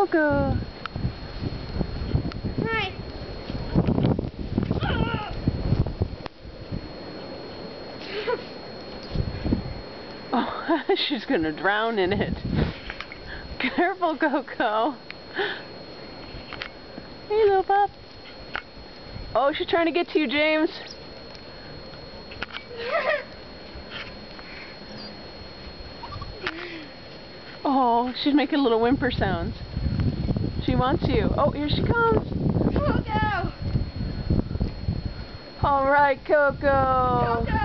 Coco. Hi. Oh, she's gonna drown in it. Careful, Coco. Hey, little pup. Oh, she's trying to get to you, James. Oh, she's making little whimper sounds. She wants you. Oh, here she comes. Coco! All right, Coco. Coco!